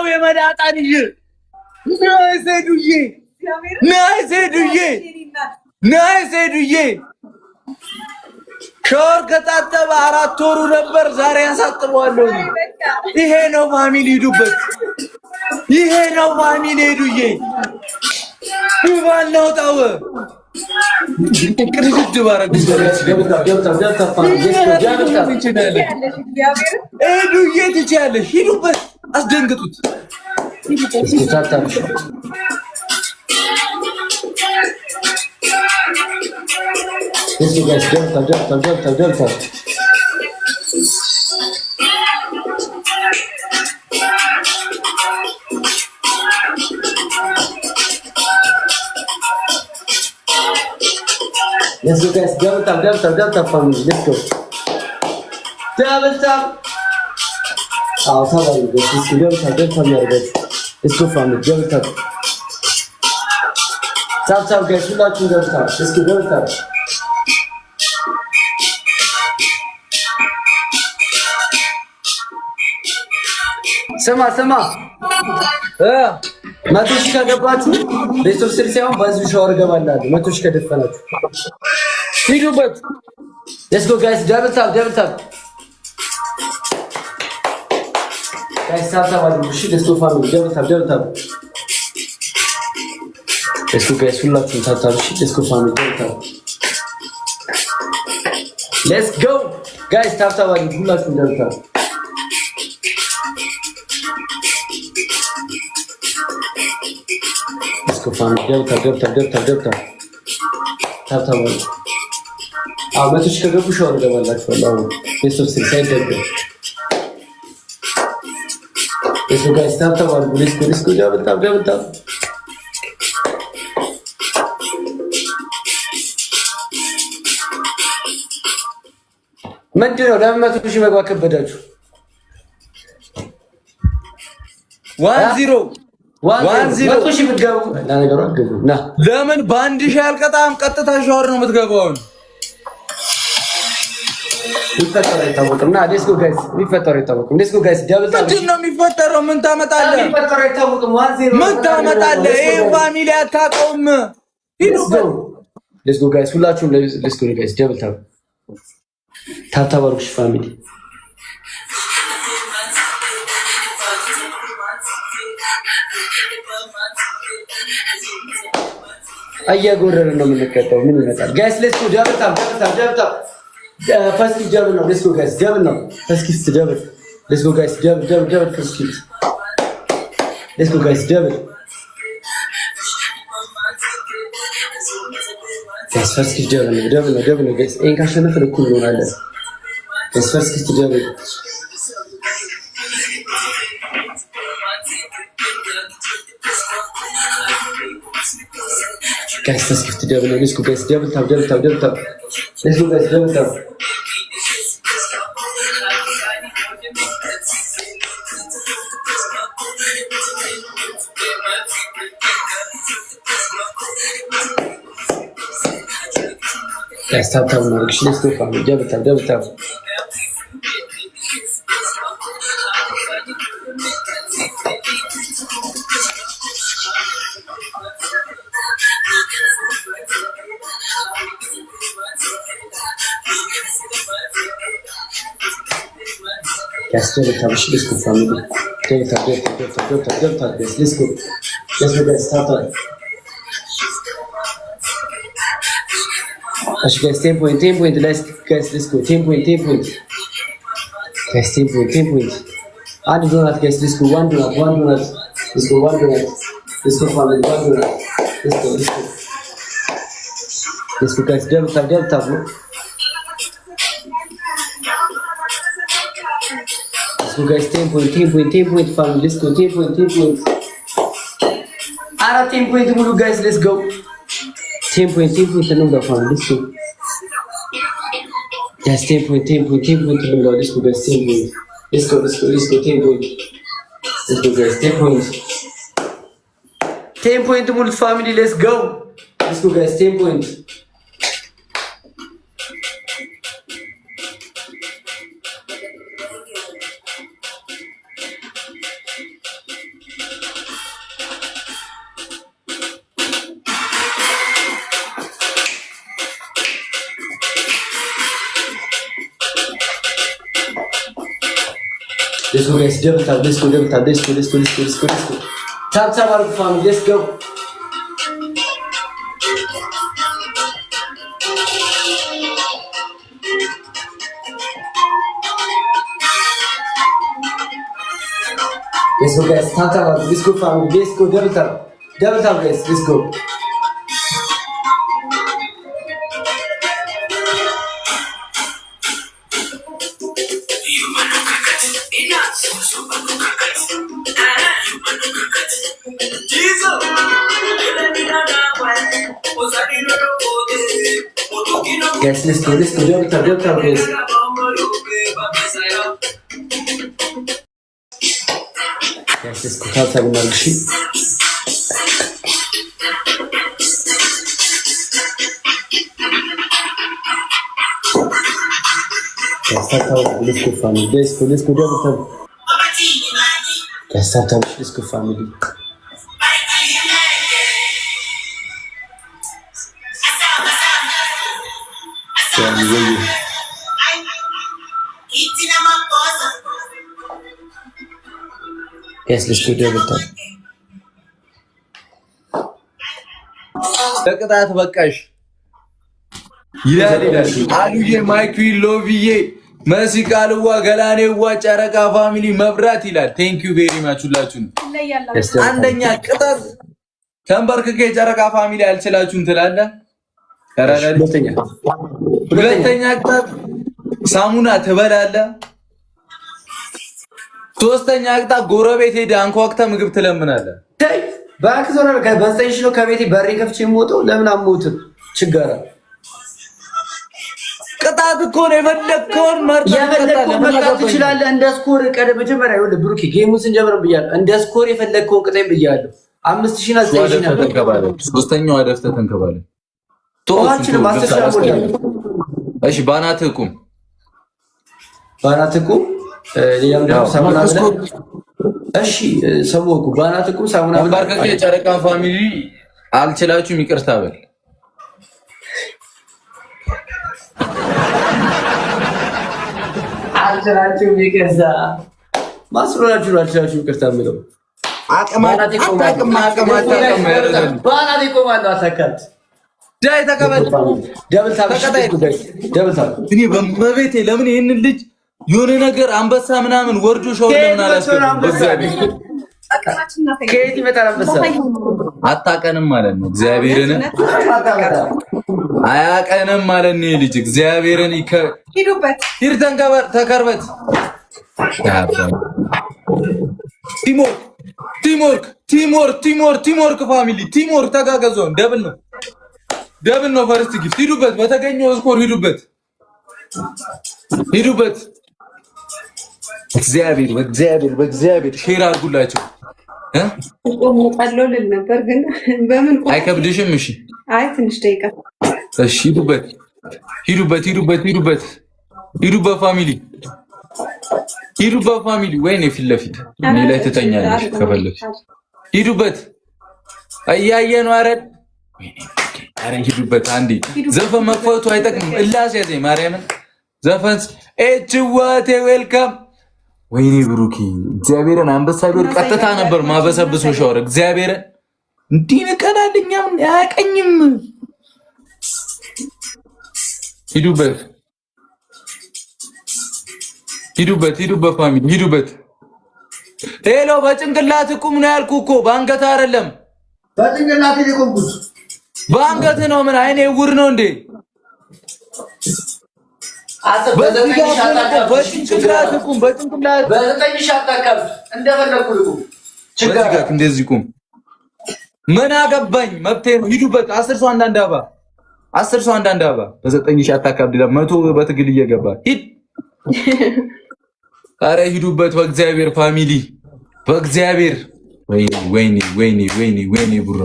መጣው የመዳጣንዬ ናይሴዱዬ ሻወር ከታጠበ 4 ወሩ ነበር። ዛሬ ያሳጥበዋለሁ። ይሄ ነው ፋሚሊ ሂዱበት። ይሄ ነው ፋሚሊ ሄዱዬ ባለው ታው ቅርጅት ባረግ ሄዱዬ ትችያለሽ። ሂዱበት፣ አስደንግጡት። Let's go guys, double tap family, let's go. Double tap. I'll tell you guys, let's go double tap guys. Let's go family, double tap. Tap guys, you like to double tap. Let's go double tap. ስማ መቶ ሺህ ከገባችሁ ቤቶች ስር ሳይሆን በዚህ ሻወር ገባላችሁ። መቶ ሺህ ከደፈናችሁ ሂዱበት። ሌትስ ጎ ጋይስ ደብል ታፕ ጋይስ ታፕ አድርጉ። እሺ ሌትስ ጎ ፋሚሊ ደብል ታፕ ሌትስ ጎ ጋይስ ሁላችሁም ታፕ እሺ ሌትስ ጎ ፋሚሊ ደብል ታፕ ሌትስ ጎ ጋይስ ታፕ አድርጉ። ሁላችሁም ደብል ታፕ Kafam ገብታ መቶች ከገቡ ሻወር ገባላችኋል። አሁን ቤተሰብ ስልሳይ ደግ እሱ ጋር ስታብታባል ሊስኩ ገብታ ምንድን ነው ለምን መቶ ሺህ መግባት ከበዳችሁ? 1-0 ለምን በአንድ ሺህ አልቀጣም? ቀጥታ ሻወር ነው የምትገባው። የሚፈጠረው አይታወቅም። ና ሌትስ ጎ ጋይስ፣ የሚፈጠረው አይታወቅም። ሌትስ ጎ ጋይስ ደብል ታፕ። ምንድን ነው የሚፈጠረው? ምን ታመጣለህ? የሚፈጠረው አይታወቅም። 1-0 ምን ታመጣለህ? ይሄ ፋሚሊ አታውቀውም። ሌትስ ጎ ጋይስ፣ ሁላችሁም ሌትስ ጎ ጋይስ ደብል ታፕ ታብታባርኩሽ ፋሚሊ አያጎረረ ነው የምንቀጣው። ምን ይመጣል ጋይስ? ሌትስ ጎ ደብል ታፕ ፈርስት ደብል ነው። ሌትስ ጎ ጋይስ ደብል ነው። ፈርስት ደብል ሌትስ ጎ ጋይስ ደብል ፈርስት ሌትስ ጎ ጋይስ ደብል ጋይስ ፈርስት ደብል ነው ጋይስ። ይሄን ካሸነፍን እኩል እንሆናለን ጋይስ። ፈርስት ደብል guys, let's give the devil. Let's go guys, devil tap. Let's go guys, devil tap. Guys, tap now. Let's go family, devil tap. Guys, let's go family. Devil tap. Guys, let's go guys, tap. Guys, 10 point. Let's go. 10 point. Guys, 10 point. And donut, guys, let's go. One donut. Let's go, one donut. Let's go family, one donut. Let's go guys, devil tap. Let's go guys, 10 point family. Let's go 10 point. Ara 10 point mulu guys, let's go. 10 point tanong family. Let's go. Guys, 10 point tanong let's go guys, 10 point. Let's go 10 point. Let's go guys, 10 point. 10 point mulu family, let's go. Let's go guys, 10 point. Let's go guys, double tap, let's go. Tap our family, let's go. Let's go guys, tap our, let's go family, let's go, double tap guys, let's go. Guys, let's go, double tap guys. Guys, let's go, tap our sheet. Let's go family, let's go double tap. Guys, tap, let's go family. Guys, let's go double tap. ለቅጣት በቃሽ ይላል አሉዬ ማይክ ሎቪዬ መሲ ቃልዋ ገላኔዋ ጨረቃ ፋሚሊ መብራት ይላል። ቴንክ ዩ ቬሪ ማች ሁላችሁም። አንደኛ ቅጣት ተንበርክኬ ጨረቃ ፋሚሊ አልችላችሁም ትላለህ። ሁለተኛ ቅጣት ሳሙና ትበላለህ። ሶስተኛ ቅጣት ጎረቤት ሄደህ አንኳኩተህ ምግብ ትለምናለህ። ባክዞና በስተሽ ነው ከቤቴ በሬ ከፍቼ የምወጣው። ለምን አሞትም ችግር ቅጣት እኮ ነው። የፈለግከውን መርጠህ ትችላለህ። እንደ ስኮር ቀደም መጀመሪያ ይኸውልህ ብሩኬ ጌሙን ስንጀምር ብያለሁ። እንደ ስኮር የፈለግከውን ቅጣኝ ብያለሁ። 5000 እና 9000 ተንከባለ። ሶስተኛው አደፍተህ ተንከባለ። ቶአችንም 10000 አሞላል። እሺ ባናትህ ቁም፣ ባናትህ ቁም። ሌላም ደግሞ ሳሙና አለ። እሺ ሰሞኩ ባናትህ ቁም ሳሙና ባርከከ ጨረቃ ፋሚሊ አልችላችሁም ይቅርታ በል። አልችላችሁም ይቅርታ ማስሮላችሁ አልችላችሁም ይቅርታ የምለው ባናትህ ቁም አለ አታካት ዳይ ተቀበል። ደብል ታብ እኔ በመቤቴ ለምን ይሄንን ልጅ የሆነ ነገር አንበሳ ምናምን ወርዶ ሻው ለምን አላስገባም? ከየት ይመጣል አንበሳ? አታቀንም ማለት ነው። እግዚአብሔርን አያቀንም ማለት ነው። ልጅ እግዚአብሔርን ሂዱበት፣ ሂድ ተንከበር፣ ተከርበት። ቲምወርክ ፋሚሊ ቲምወርክ ተጋገዙን። ደብል ነው ፈርስት ጊፍት። ሂዱበት፣ በተገኘው ስኮር ሂዱበት። በእግዚአብሔር ሼር አድርጉላቸው። ቆሞጣለው ነበር ግን በምን አይከብድሽም? እሺ አይ ትንሽ ደቂቃ እሺ። ሂዱበት ፋሚሊ ወይኔ ፊት ለፊት እኔ ላይ ትተኛለሽ ከፈለግሽ ሂዱበት። እያየ ነው። ኧረ ሂዱበት። አንዴ ዘፈን መክፈቱ አይጠቅምም። እላስ ያዘኝ ማርያምን ዘፈን ኤችዋቴ ዌልካም። ወይኔ ብሩኪ እግዚአብሔርን አንበሳ ቢወር ቀጥታ ነበር ማበሰብሶ ሻወር እግዚአብሔርን እንዲህ ንቀናልኛም አያቀኝም። ሂዱበት ፋሚሊ ሂዱበት። ሄሎ በጭንቅላት ቁም ነው ያልኩህ እኮ በአንገት አይደለም። በጭንቅላት የቆምኩት በአንገት ነው። ምን አይኔ ውር ነው እንዴ? በጭንቅላት እንደዚህ ቁም። ምን አገባኝ መብቴ ነው። ሂዱበት። 10 ሰው አንዳንድ አባ 10 ሰው አንዳንድ አባ በ9000 አታካብድ። 100 በትግል እየገባ ሂድ። አረ ሂዱበት በእግዚአብሔር ፋሚሊ በእግዚአብሔር። ወይኔ ብሮ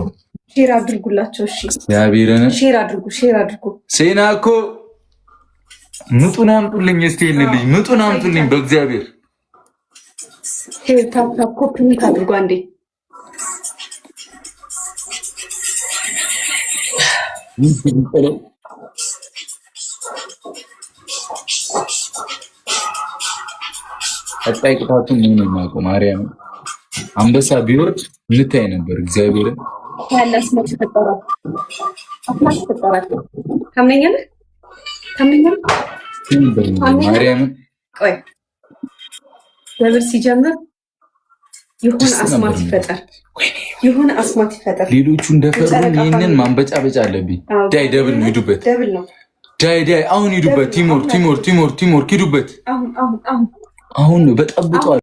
ሼር አድርጉላቸው። እሺ እግዚአብሔርን ሼር አድርጉ። ሴና እኮ ምጡን አምጡልኝ። እስቲ ልጅ ምጡን አምጡልኝ በእግዚአብሔር። ሼር ታፕ ኮፒ አድርጉ አንዴ። ቀጣይ ቅጣቱ ምን ነው? ማርያም አንበሳ ቢወርድ ልታይ ነበር። እግዚአብሔር ያለስ ነው ተፈጠረ አፍላሽ ተፈጠረ። ታምነኛለህ? ማርያም ቆይ ለብር ሲጀምር የሆነ አስማት ይፈጠር። ሌሎቹ እንደፈሩ ይሄንን ማንበጫበጫ አለብኝ። ዳይ ደብል ነው። ሂዱበት። ዳይ አሁን ሂዱበት። ቲሞር ሂዱበት። አሁን በጠብጧል።